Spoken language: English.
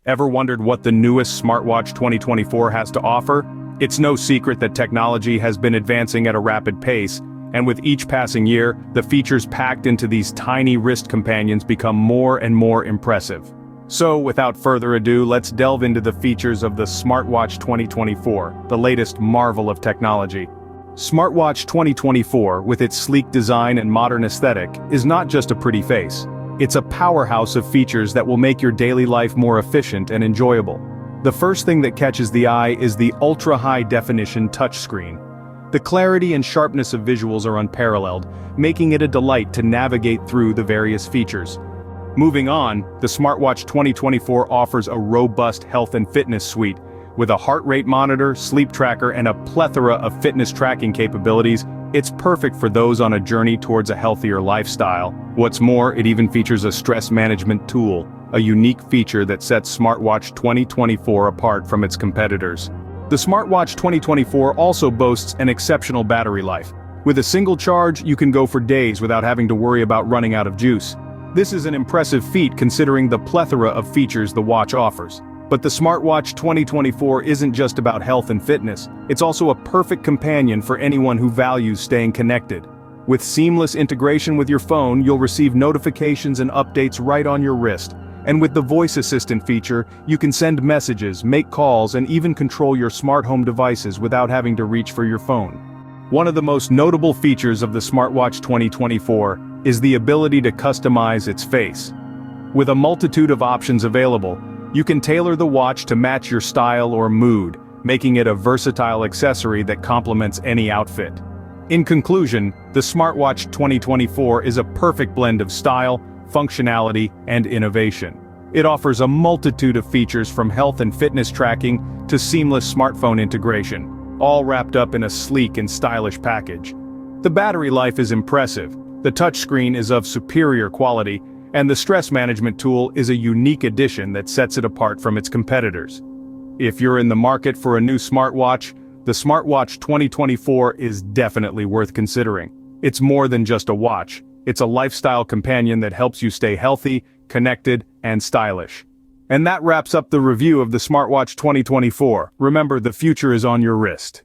Ever wondered what the newest Smartwatch 2024 has to offer? It's no secret that technology has been advancing at a rapid pace, and with each passing year, the features packed into these tiny wrist companions become more and more impressive. So, without further ado, let's delve into the features of the Smartwatch 2024, the latest marvel of technology. Smartwatch 2024, with its sleek design and modern aesthetic, is not just a pretty face. It's a powerhouse of features that will make your daily life more efficient and enjoyable. The first thing that catches the eye is the ultra-high-definition touchscreen. The clarity and sharpness of visuals are unparalleled, making it a delight to navigate through the various features. Moving on, the Smartwatch 2024 offers a robust health and fitness suite. With a heart rate monitor, sleep tracker, and a plethora of fitness tracking capabilities, it's perfect for those on a journey towards a healthier lifestyle. What's more, it even features a stress management tool, a unique feature that sets Smartwatch 2024 apart from its competitors. The Smartwatch 2024 also boasts an exceptional battery life. With a single charge, you can go for days without having to worry about running out of juice. This is an impressive feat considering the plethora of features the watch offers. But the Smartwatch 2024 isn't just about health and fitness, it's also a perfect companion for anyone who values staying connected. With seamless integration with your phone, you'll receive notifications and updates right on your wrist. And with the voice assistant feature, you can send messages, make calls, and even control your smart home devices without having to reach for your phone. One of the most notable features of the Smartwatch 2024 is the ability to customize its face. With a multitude of options available, you can tailor the watch to match your style or mood, making it a versatile accessory that complements any outfit. In conclusion, the Smartwatch 2024 is a perfect blend of style, functionality, and innovation. It offers a multitude of features from health and fitness tracking to seamless smartphone integration, all wrapped up in a sleek and stylish package. The battery life is impressive, the touchscreen is of superior quality, and the stress management tool is a unique addition that sets it apart from its competitors. If you're in the market for a new smartwatch, the Smartwatch 2024 is definitely worth considering. It's more than just a watch, it's a lifestyle companion that helps you stay healthy, connected, and stylish. And that wraps up the review of the Smartwatch 2024. Remember, the future is on your wrist.